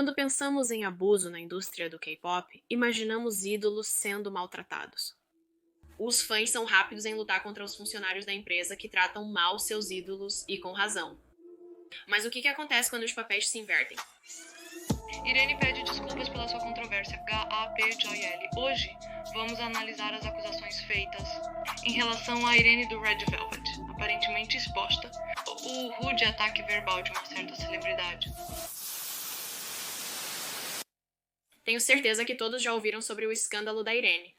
Quando pensamos em abuso na indústria do K-pop, imaginamos ídolos sendo maltratados. Os fãs são rápidos em lutar contra os funcionários da empresa que tratam mal seus ídolos e com razão. Mas o que acontece quando os papéis se invertem? Irene pede desculpas pela sua controvérsia HAPJL. Hoje, vamos analisar as acusações feitas em relação à Irene do Red Velvet, aparentemente exposta o rude ataque verbal de uma certa celebridade. Tenho certeza que todos já ouviram sobre o escândalo da Irene.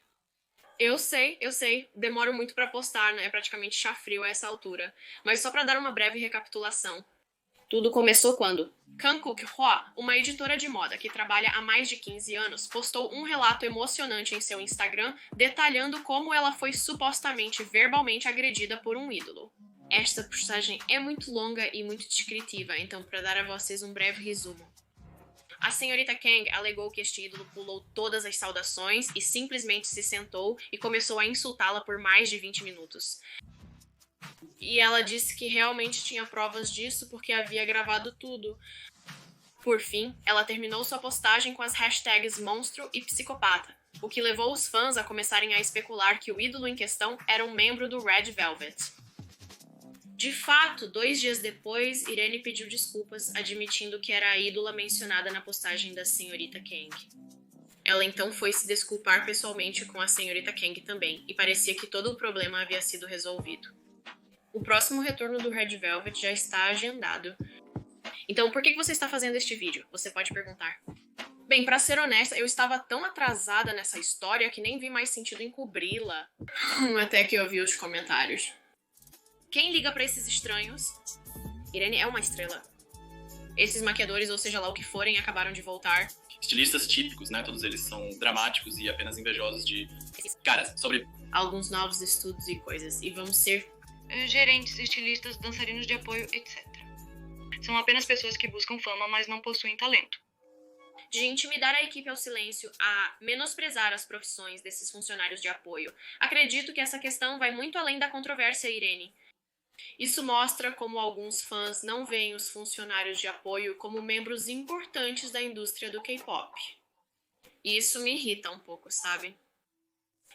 Eu sei, demoro muito pra postar, né? É praticamente chá frio a essa altura. Mas só pra dar uma breve recapitulação. Tudo começou quando Kang Kuk-hwa, uma editora de moda que trabalha há mais de 15 anos, postou um relato emocionante em seu Instagram detalhando como ela foi supostamente verbalmente agredida por um ídolo. Esta postagem é muito longa e muito descritiva, então para dar a vocês um breve resumo. A senhorita Kang alegou que este ídolo pulou todas as saudações e simplesmente se sentou e começou a insultá-la por mais de 20 minutos. E ela disse que realmente tinha provas disso porque havia gravado tudo. Por fim, ela terminou sua postagem com as hashtags monstro e psicopata, o que levou os fãs a começarem a especular que o ídolo em questão era um membro do Red Velvet. De fato, 2 dias depois, Irene pediu desculpas, admitindo que era a ídola mencionada na postagem da senhorita Kang. Ela então foi se desculpar pessoalmente com a senhorita Kang também, e parecia que todo o problema havia sido resolvido. O próximo retorno do Red Velvet já está agendado. Então, por que você está fazendo este vídeo? Você pode perguntar. Bem, pra ser honesta, eu estava tão atrasada nessa história que nem vi mais sentido em cobri-la. Até que eu vi os comentários. Quem liga pra esses estranhos? Irene é uma estrela. Esses maquiadores, ou seja lá o que forem, acabaram de voltar. Estilistas típicos, né? Todos eles são dramáticos e apenas invejosos de... Cara, sobre... Alguns novos estudos e coisas. E vamos ser... gerentes, estilistas, dançarinos de apoio, etc. São apenas pessoas que buscam fama, mas não possuem talento. De intimidar a equipe ao silêncio a menosprezar as profissões desses funcionários de apoio. Acredito que essa questão vai muito além da controvérsia, Irene. Isso mostra como alguns fãs não veem os funcionários de apoio como membros importantes da indústria do K-pop. E isso me irrita um pouco, sabe?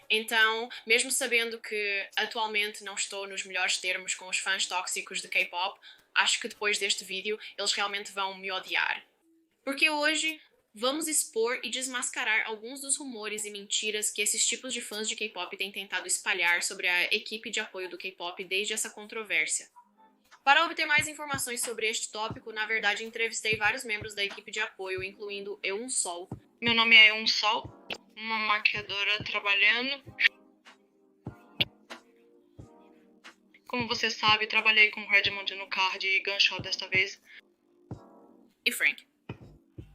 Então, mesmo sabendo que atualmente não estou nos melhores termos com os fãs tóxicos de K-pop, acho que depois deste vídeo eles realmente vão me odiar. Porque hoje vamos expor e desmascarar alguns dos rumores e mentiras que esses tipos de fãs de K-pop têm tentado espalhar sobre a equipe de apoio do K-pop desde essa controvérsia. Para obter mais informações sobre este tópico, na verdade entrevistei vários membros da equipe de apoio, incluindo Eun Sol. Meu nome é Eun Sol, uma maquiadora trabalhando. Como você sabe, trabalhei com Redmond no Card e Gunshot desta vez. E Frank.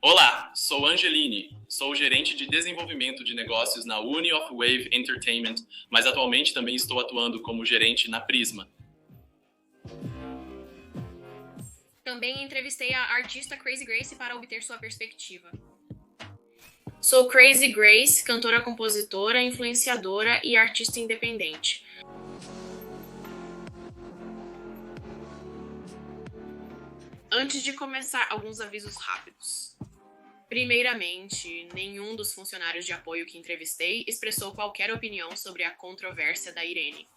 Olá, sou Angeline. Sou gerente de desenvolvimento de negócios na Uni of Wave Entertainment, mas atualmente também estou atuando como gerente na Prisma. Também entrevistei a artista Crazy Grace para obter sua perspectiva. Sou Crazy Grace, cantora, compositora, influenciadora e artista independente. Antes de começar, alguns avisos rápidos. Primeiramente, nenhum dos funcionários de apoio que entrevistei expressou qualquer opinião sobre a controvérsia da Irene.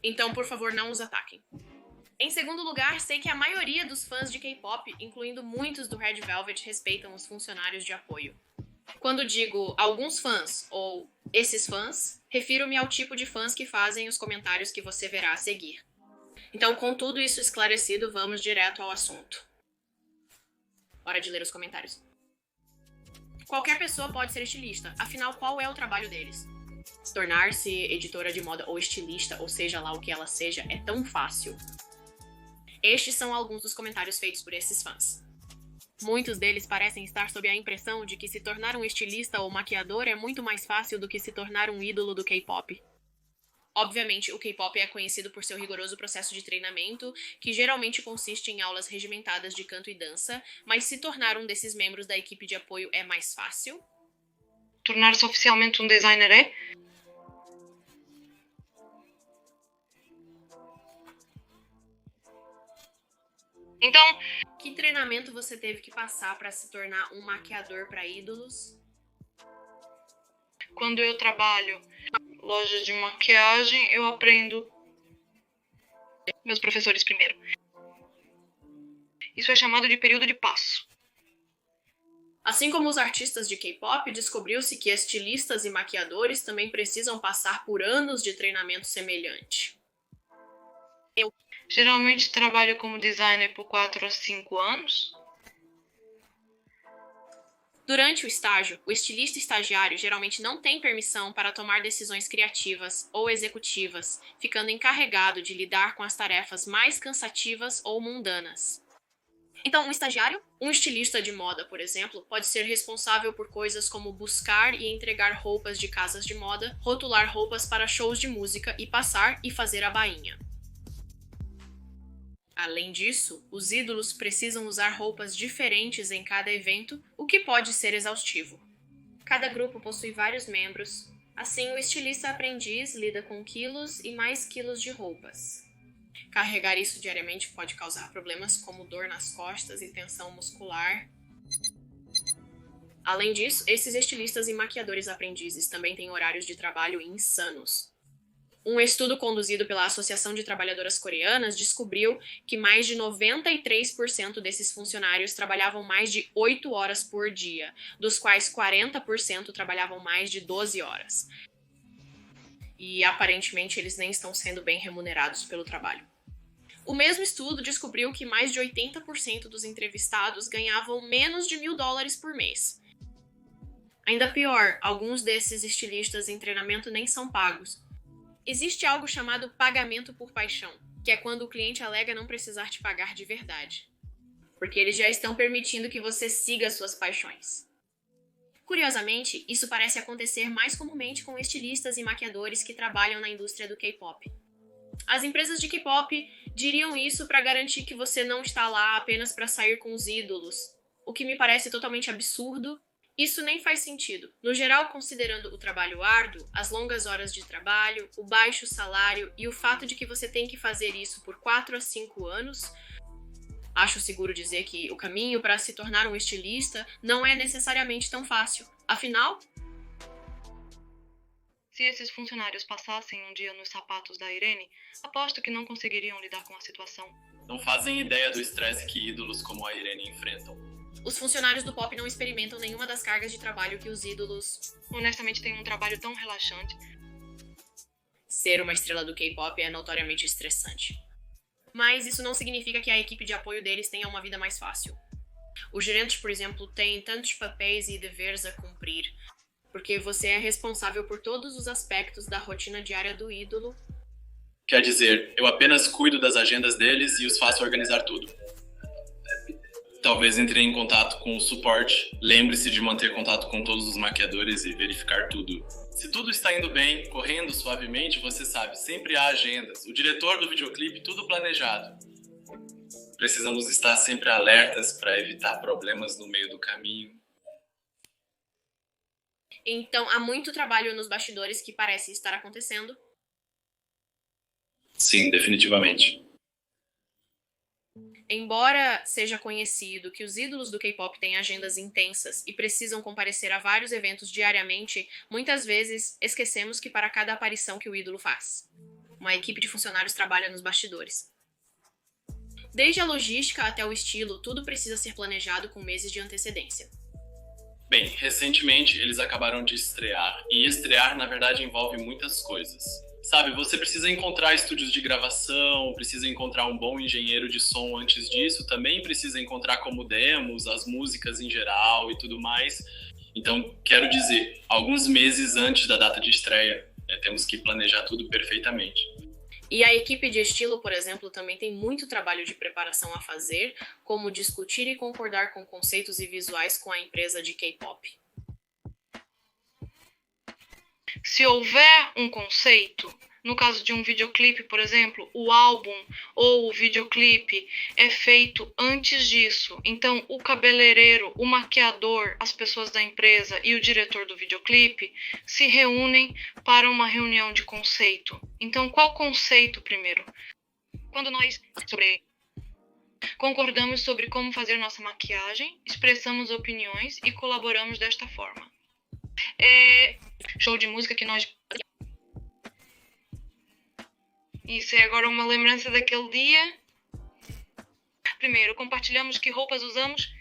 Então, por favor, não os ataquem. Em segundo lugar, sei que a maioria dos fãs de K-pop, incluindo muitos do Red Velvet, respeitam os funcionários de apoio. Quando digo alguns fãs ou esses fãs, refiro-me ao tipo de fãs que fazem os comentários que você verá a seguir. Então, com tudo isso esclarecido, vamos direto ao assunto. Hora de ler os comentários. Qualquer pessoa pode ser estilista, afinal, qual é o trabalho deles? Tornar-se editora de moda ou estilista, ou seja lá o que ela seja, é tão fácil. Estes são alguns dos comentários feitos por esses fãs. Muitos deles parecem estar sob a impressão de que se tornar um estilista ou maquiador é muito mais fácil do que se tornar um ídolo do K-pop. Obviamente, o K-pop é conhecido por seu rigoroso processo de treinamento, que geralmente consiste em aulas regimentadas de canto e dança, mas se tornar um desses membros da equipe de apoio é mais fácil? Tornar-se oficialmente um designer é? Então, Que treinamento você teve que passar para se tornar um maquiador para ídolos? quando eu trabalho em lojas de maquiagem, eu aprendo meus professores primeiro. Isso é chamado de período de passo. Assim como os artistas de K-pop, descobriu-se que estilistas e maquiadores também precisam passar por anos de treinamento semelhante. Geralmente trabalho como designer por 4 a 5 anos. Durante o estágio, o estilista estagiário geralmente não tem permissão para tomar decisões criativas ou executivas, ficando encarregado de lidar com as tarefas mais cansativas ou mundanas. Então, um estagiário, um estilista de moda, por exemplo, pode ser responsável por coisas como buscar e entregar roupas de casas de moda, rotular roupas para shows de música e passar e fazer a bainha. Além disso, os ídolos precisam usar roupas diferentes em cada evento, o que pode ser exaustivo. Cada grupo possui vários membros, assim o estilista aprendiz lida com quilos e mais quilos de roupas. Carregar isso diariamente pode causar problemas como dor nas costas e tensão muscular. Além disso, esses estilistas e maquiadores aprendizes também têm horários de trabalho insanos. Um estudo conduzido pela Associação de Trabalhadoras Coreanas descobriu que mais de 93% desses funcionários trabalhavam mais de 8 horas por dia, dos quais 40% trabalhavam mais de 12 horas. E aparentemente eles nem estão sendo bem remunerados pelo trabalho. O mesmo estudo descobriu que mais de 80% dos entrevistados ganhavam menos de $1.000 por mês. Ainda pior, alguns desses estilistas em treinamento nem são pagos. Existe algo chamado pagamento por paixão, que é quando o cliente alega não precisar te pagar de verdade, porque eles já estão permitindo que você siga suas paixões. Curiosamente, isso parece acontecer mais comumente com estilistas e maquiadores que trabalham na indústria do K-pop. As empresas de K-pop diriam isso para garantir que você não está lá apenas para sair com os ídolos, o que me parece totalmente absurdo. Isso nem faz sentido. No geral, considerando o trabalho árduo, as longas horas de trabalho, o baixo salário e o fato de que você tem que fazer isso por 4 a 5 anos, acho seguro dizer que o caminho para se tornar um estilista não é necessariamente tão fácil. Afinal, Se esses funcionários passassem um dia nos sapatos da Irene, aposto que não conseguiriam lidar com a situação. Não fazem ideia do estresse que ídolos como a Irene enfrentam. os funcionários do pop não experimentam nenhuma das cargas de trabalho que os ídolos. Honestamente, tem um trabalho tão relaxante. Ser uma estrela do K-pop é notoriamente estressante. Mas isso não significa que a equipe de apoio deles tenha uma vida mais fácil. Os gerentes, por exemplo, têm tantos papéis e deveres a cumprir, porque você é responsável por todos os aspectos da rotina diária do ídolo. Quer dizer, eu apenas cuido das agendas deles e os faço organizar tudo. Talvez entre em contato com o suporte. Lembre-se de manter contato com todos os maquiadores e verificar tudo. Se tudo está indo bem, correndo suavemente, você sabe, sempre há agendas. O diretor do videoclipe, tudo planejado. Precisamos estar sempre alertas para evitar problemas no meio do caminho. Então há muito trabalho nos bastidores que parece estar acontecendo. Sim, definitivamente. Embora seja conhecido que os ídolos do K-pop têm agendas intensas e precisam comparecer a vários eventos diariamente, muitas vezes esquecemos que para cada aparição que o ídolo faz, uma equipe de funcionários trabalha nos bastidores. Desde a logística até o estilo, tudo precisa ser planejado com meses de antecedência. Bem, recentemente eles acabaram de estrear, e estrear na verdade envolve muitas coisas. Sabe, você precisa encontrar estúdios de gravação, precisa encontrar um bom engenheiro de som antes disso, também precisa encontrar como demos, as músicas em geral e tudo mais. Então, quero dizer, alguns meses antes da data de estreia, temos que planejar tudo perfeitamente. E a equipe de estilo, por exemplo, também tem muito trabalho de preparação a fazer, como discutir e concordar com conceitos e visuais com a empresa de K-pop. Se houver um conceito, no caso de um videoclipe, por exemplo, o álbum ou o videoclipe é feito antes disso. Então, o cabeleireiro, o maquiador, as pessoas da empresa e o diretor do videoclipe se reúnem para uma reunião de conceito. Então, qual conceito primeiro? Quando nós Concordamos sobre como fazer nossa maquiagem, expressamos opiniões e colaboramos desta forma. Show de música que nós... Isso é agora uma lembrança daquele dia. Primeiro, compartilhamos que roupas usamos.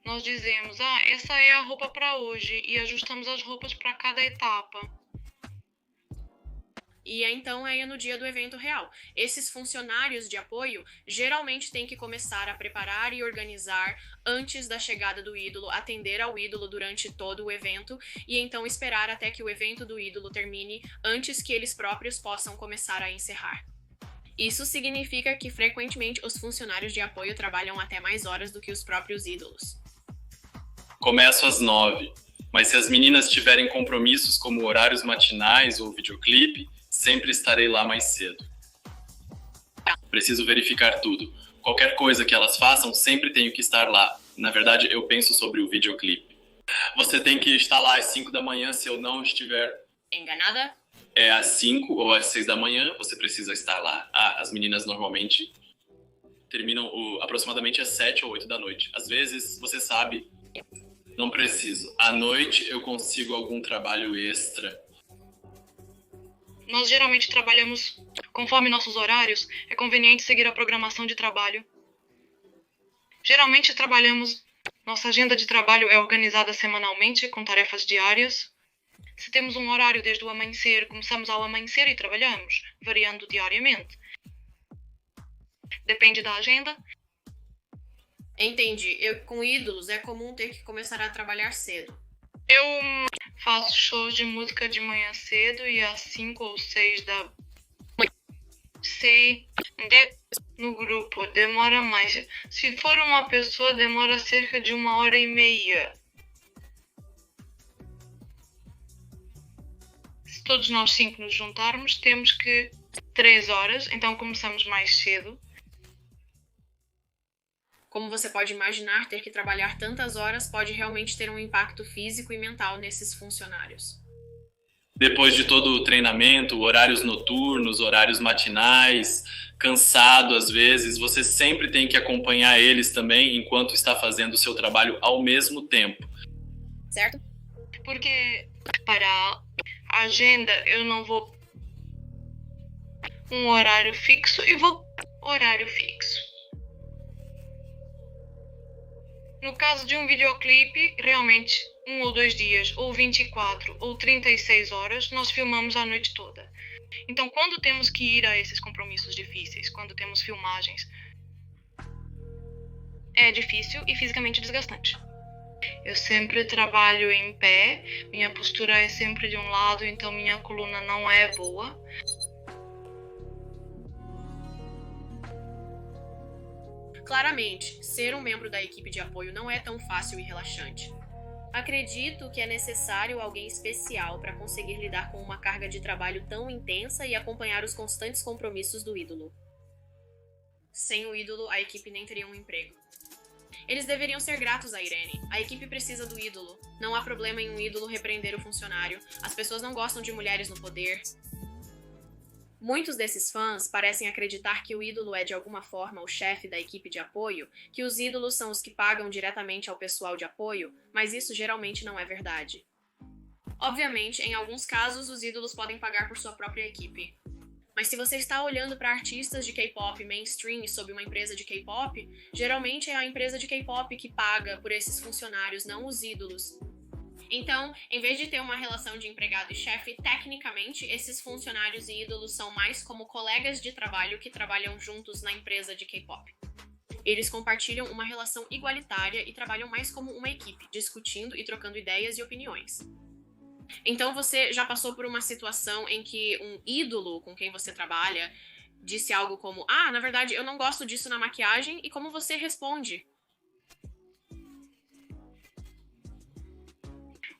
Nós dizemos, essa é a roupa para hoje, e ajustamos as roupas para cada etapa. E então é no dia do evento real. Esses funcionários de apoio geralmente têm que começar a preparar e organizar antes da chegada do ídolo, atender ao ídolo durante todo o evento e então esperar até que o evento do ídolo termine antes que eles próprios possam começar a encerrar. Isso significa que frequentemente os funcionários de apoio trabalham até mais horas do que os próprios ídolos. Começo às 9, mas se as meninas tiverem compromissos como horários matinais ou videoclipe, sempre estarei lá mais cedo. Preciso verificar tudo. Qualquer coisa que elas façam, sempre tenho que estar lá. Na verdade, eu penso sobre o videoclipe. Você tem que estar lá às 5 da manhã se eu não estiver... Enganada? É às 5 ou às 6 da manhã, você precisa estar lá. As meninas normalmente terminam aproximadamente às 7 ou 8 da noite. Às vezes, você sabe, não preciso. À noite, eu consigo algum trabalho extra. Nós geralmente trabalhamos conforme nossos horários. É conveniente seguir a programação de trabalho. Geralmente trabalhamos... Nossa agenda de trabalho é organizada semanalmente, com tarefas diárias. Se temos um horário desde o amanhecer, começamos ao amanhecer e trabalhamos, variando diariamente. Depende da agenda. Entendi. Com ídolos é comum ter que começar a trabalhar cedo. Eu faço shows de música de manhã cedo e às 5 ou 6 da manhã. No grupo demora mais. Se for uma pessoa, demora cerca de 1h30. Se todos nós 5 nos juntarmos, temos que 3 horas, então começamos mais cedo. Como você pode imaginar, ter que trabalhar tantas horas pode realmente ter um impacto físico e mental nesses funcionários. Depois de todo o treinamento, horários noturnos, horários matinais, cansado às vezes, você sempre tem que acompanhar eles também enquanto está fazendo o seu trabalho ao mesmo tempo. Certo? Porque para a agenda eu não vou um horário fixo e vou horário fixo. No caso de um videoclipe, realmente 1 ou 2 dias, ou 24 ou 36 horas, nós filmamos a noite toda. Então, quando temos que ir a esses compromissos difíceis, quando temos filmagens, é difícil e fisicamente desgastante. Eu sempre trabalho em pé, minha postura é sempre de um lado, então minha coluna não é boa. Claramente, ser um membro da equipe de apoio não é tão fácil e relaxante. Acredito que é necessário alguém especial para conseguir lidar com uma carga de trabalho tão intensa e acompanhar os constantes compromissos do ídolo. Sem o ídolo, a equipe nem teria um emprego. Eles deveriam ser gratos a Irene. A equipe precisa do ídolo. Não há problema em um ídolo repreender o funcionário. As pessoas não gostam de mulheres no poder. Muitos desses fãs parecem acreditar que o ídolo é de alguma forma o chefe da equipe de apoio, que os ídolos são os que pagam diretamente ao pessoal de apoio, mas isso geralmente não é verdade. Obviamente, em alguns casos, os ídolos podem pagar por sua própria equipe. Mas se você está olhando para artistas de K-pop mainstream sob uma empresa de K-pop, geralmente é a empresa de K-pop que paga por esses funcionários, não os ídolos. Então, em vez de ter uma relação de empregado e chefe, tecnicamente, esses funcionários e ídolos são mais como colegas de trabalho que trabalham juntos na empresa de K-pop. Eles compartilham uma relação igualitária e trabalham mais como uma equipe, discutindo e trocando ideias e opiniões. Então você já passou por uma situação em que um ídolo com quem você trabalha disse algo como: na verdade, eu não gosto disso na maquiagem, e como você responde?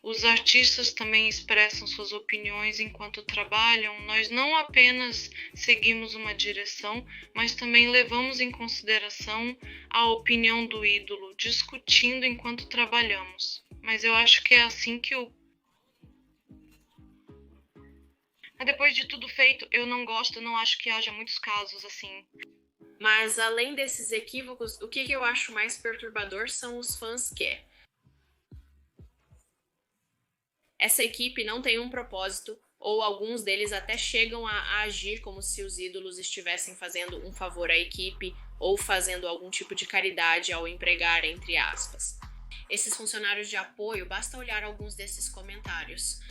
Os artistas também expressam suas opiniões enquanto trabalham. Nós não apenas seguimos uma direção, mas também levamos em consideração a opinião do ídolo, discutindo enquanto trabalhamos. Mas eu acho que é assim que Depois de tudo feito, eu não acho que haja muitos casos assim. Mas além desses equívocos, o que eu acho mais perturbador são os fãs que essa equipe não tem um propósito, ou alguns deles até chegam a agir como se os ídolos estivessem fazendo um favor à equipe ou fazendo algum tipo de caridade ao empregar, entre aspas. Esses funcionários de apoio, basta olhar alguns desses comentários.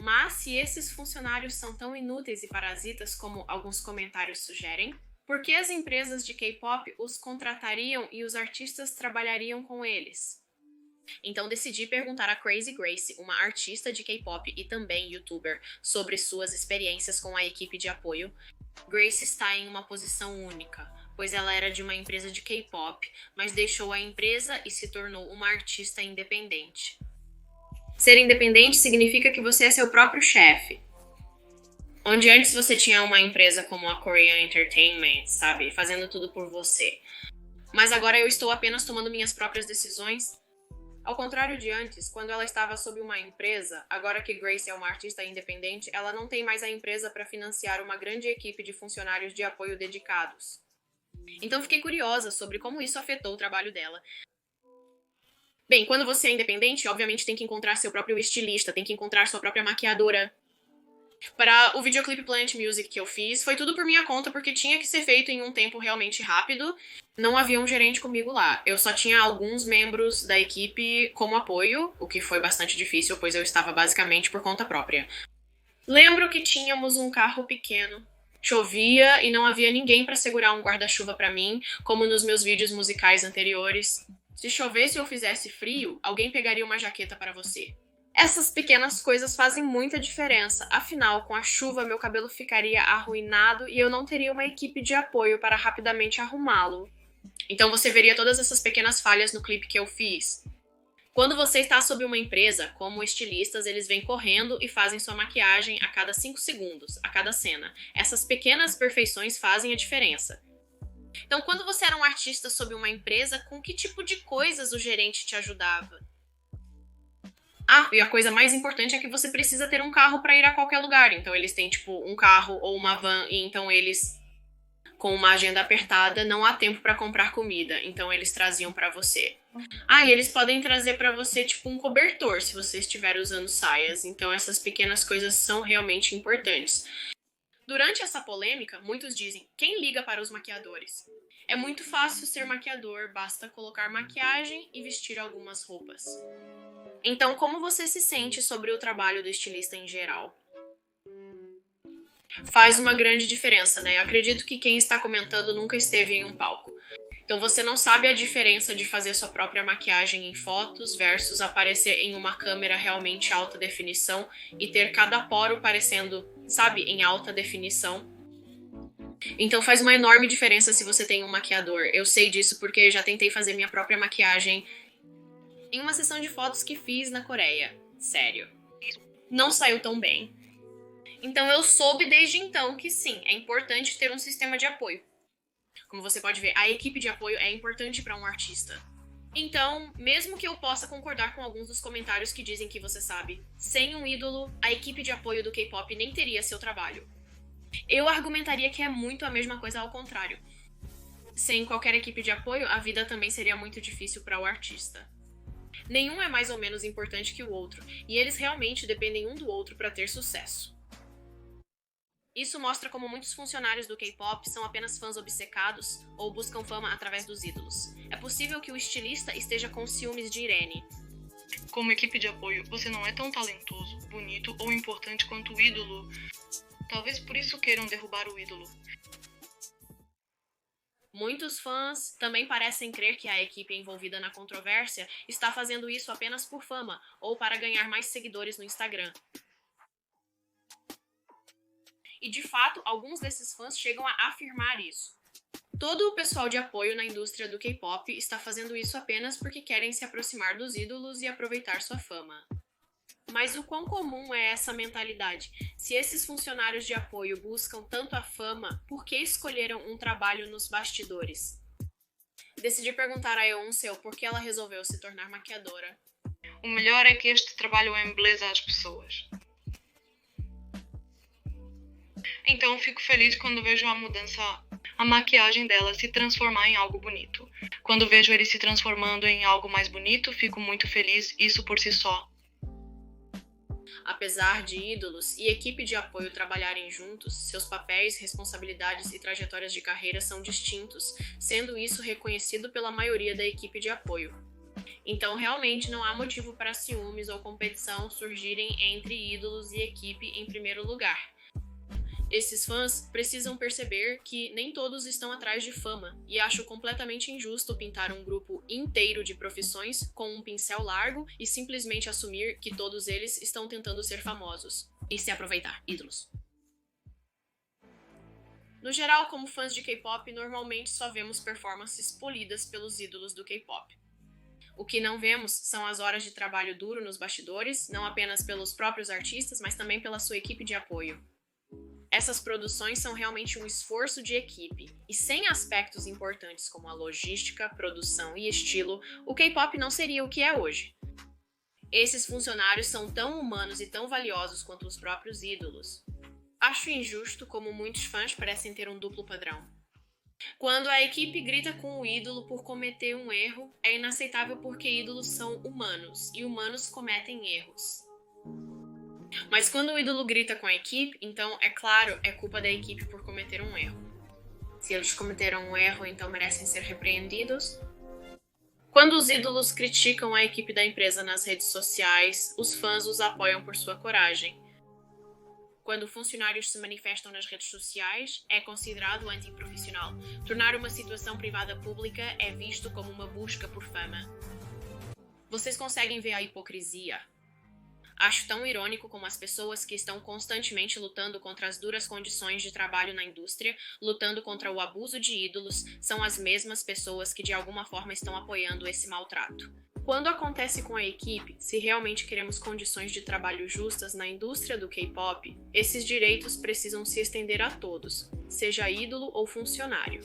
Mas se esses funcionários são tão inúteis e parasitas como alguns comentários sugerem, por que as empresas de K-pop os contratariam e os artistas trabalhariam com eles? Então decidi perguntar a Crazy Grace, uma artista de K-pop e também youtuber, sobre suas experiências com a equipe de apoio. Grace está em uma posição única, pois ela era de uma empresa de K-pop, mas deixou a empresa e se tornou uma artista independente. Ser independente significa que você é seu próprio chefe. Onde antes você tinha uma empresa como a Korean Entertainment, sabe, fazendo tudo por você. Mas agora eu estou apenas tomando minhas próprias decisões. Ao contrário de antes, quando ela estava sob uma empresa, agora que Grace é uma artista independente, ela não tem mais a empresa para financiar uma grande equipe de funcionários de apoio dedicados. Então fiquei curiosa sobre como isso afetou o trabalho dela. Bem, quando você é independente, obviamente tem que encontrar seu próprio estilista, tem que encontrar sua própria maquiadora. Para o videoclipe Planet Music que eu fiz, foi tudo por minha conta, porque tinha que ser feito em um tempo realmente rápido. Não havia um gerente comigo lá. Eu só tinha alguns membros da equipe como apoio, o que foi bastante difícil, pois eu estava basicamente por conta própria. Lembro que tínhamos um carro pequeno. Chovia e não havia ninguém para segurar um guarda-chuva para mim, como nos meus vídeos musicais anteriores. Se chovesse ou fizesse frio, alguém pegaria uma jaqueta para você. Essas pequenas coisas fazem muita diferença, afinal, com a chuva meu cabelo ficaria arruinado e eu não teria uma equipe de apoio para rapidamente arrumá-lo. Então você veria todas essas pequenas falhas no clipe que eu fiz. Quando você está sob uma empresa, como estilistas, eles vêm correndo e fazem sua maquiagem a cada 5 segundos, a cada cena. Essas pequenas perfeições fazem a diferença. Então, quando você era um artista sob uma empresa, com que tipo de coisas o gerente te ajudava? Ah, e a coisa mais importante é que você precisa ter um carro para ir a qualquer lugar. Então eles têm, tipo, um carro ou uma van, e então eles, com uma agenda apertada, não há tempo para comprar comida. Então eles traziam para você. Ah, e eles podem trazer para você, tipo, um cobertor, se você estiver usando saias. Então essas pequenas coisas são realmente importantes. Durante essa polêmica, muitos dizem, quem liga para os maquiadores? É muito fácil ser maquiador, basta colocar maquiagem e vestir algumas roupas. Então, como você se sente sobre o trabalho do estilista em geral? Faz uma grande diferença, né? Eu acredito que quem está comentando nunca esteve em um palco. Então você não sabe a diferença de fazer sua própria maquiagem em fotos versus aparecer em uma câmera realmente alta definição e ter cada poro parecendo, sabe, em alta definição. Então faz uma enorme diferença se você tem um maquiador. Eu sei disso porque já tentei fazer minha própria maquiagem em uma sessão de fotos que fiz na Coreia. Sério. Não saiu tão bem. Então eu soube desde então que sim, é importante ter um sistema de apoio. Como você pode ver, a equipe de apoio é importante para um artista. Então, mesmo que eu possa concordar com alguns dos comentários que dizem que você sabe, sem um ídolo, a equipe de apoio do K-pop nem teria seu trabalho. Eu argumentaria que é muito a mesma coisa ao contrário. Sem qualquer equipe de apoio, a vida também seria muito difícil para o artista. Nenhum é mais ou menos importante que o outro, e eles realmente dependem um do outro para ter sucesso. Isso mostra como muitos funcionários do K-pop são apenas fãs obcecados ou buscam fama através dos ídolos. É possível que o estilista esteja com ciúmes de Irene. Como equipe de apoio, você não é tão talentoso, bonito ou importante quanto o ídolo. Talvez por isso queiram derrubar o ídolo. Muitos fãs também parecem crer que a equipe envolvida na controvérsia está fazendo isso apenas por fama ou para ganhar mais seguidores no Instagram. E de fato, alguns desses fãs chegam a afirmar isso. Todo o pessoal de apoio na indústria do K-pop está fazendo isso apenas porque querem se aproximar dos ídolos e aproveitar sua fama. Mas o quão comum é essa mentalidade? Se esses funcionários de apoio buscam tanto a fama, por que escolheram um trabalho nos bastidores? Decidi perguntar a Eunseol por que ela resolveu se tornar maquiadora. O melhor é que este trabalho embeleza as pessoas. Então eu fico feliz quando vejo a maquiagem dela se transformar em algo bonito. Quando vejo ele se transformando em algo mais bonito, fico muito feliz, isso por si só. Apesar de ídolos e equipe de apoio trabalharem juntos, seus papéis, responsabilidades e trajetórias de carreira são distintos, sendo isso reconhecido pela maioria da equipe de apoio. Então, realmente não há motivo para ciúmes ou competição surgirem entre ídolos e equipe em primeiro lugar. Esses fãs precisam perceber que nem todos estão atrás de fama, e acho completamente injusto pintar um grupo inteiro de profissões com um pincel largo e simplesmente assumir que todos eles estão tentando ser famosos e se aproveitar, ídolos. No geral, como fãs de K-pop, normalmente só vemos performances polidas pelos ídolos do K-pop. O que não vemos são as horas de trabalho duro nos bastidores, não apenas pelos próprios artistas, mas também pela sua equipe de apoio. Essas produções são realmente um esforço de equipe, e sem aspectos importantes como a logística, produção e estilo, o K-pop não seria o que é hoje. Esses funcionários são tão humanos e tão valiosos quanto os próprios ídolos. Acho injusto como muitos fãs parecem ter um duplo padrão. Quando a equipe grita com o ídolo por cometer um erro, é inaceitável porque ídolos são humanos, e humanos cometem erros. Mas quando o ídolo grita com a equipe, então, é claro, é culpa da equipe por cometer um erro. Se eles cometeram um erro, então merecem ser repreendidos. Quando os ídolos criticam a equipe da empresa nas redes sociais, os fãs os apoiam por sua coragem. Quando funcionários se manifestam nas redes sociais, é considerado antiprofissional. Tornar uma situação privada pública é visto como uma busca por fama. Vocês conseguem ver a hipocrisia? Acho tão irônico como as pessoas que estão constantemente lutando contra as duras condições de trabalho na indústria, lutando contra o abuso de ídolos, são as mesmas pessoas que de alguma forma estão apoiando esse maltrato. Quando acontece com a equipe, se realmente queremos condições de trabalho justas na indústria do K-pop, esses direitos precisam se estender a todos, seja ídolo ou funcionário.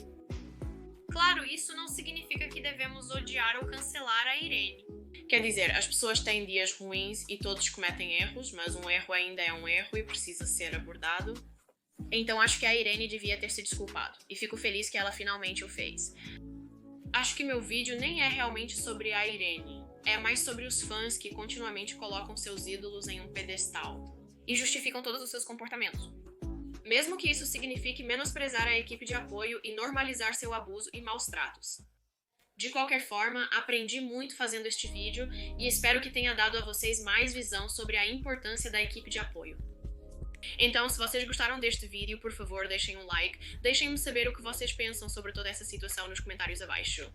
Claro, isso não significa que devemos odiar ou cancelar a Irene. Quer dizer, as pessoas têm dias ruins e todos cometem erros, mas um erro ainda é um erro e precisa ser abordado. Então acho que a Irene devia ter se desculpado, e fico feliz que ela finalmente o fez. Acho que meu vídeo nem é realmente sobre a Irene, é mais sobre os fãs que continuamente colocam seus ídolos em um pedestal e justificam todos os seus comportamentos. Mesmo que isso signifique menosprezar a equipe de apoio e normalizar seu abuso e maus tratos. De qualquer forma, aprendi muito fazendo este vídeo e espero que tenha dado a vocês mais visão sobre a importância da equipe de apoio. Então, se vocês gostaram deste vídeo, por favor, deixem um like, deixem-me saber o que vocês pensam sobre toda essa situação nos comentários abaixo.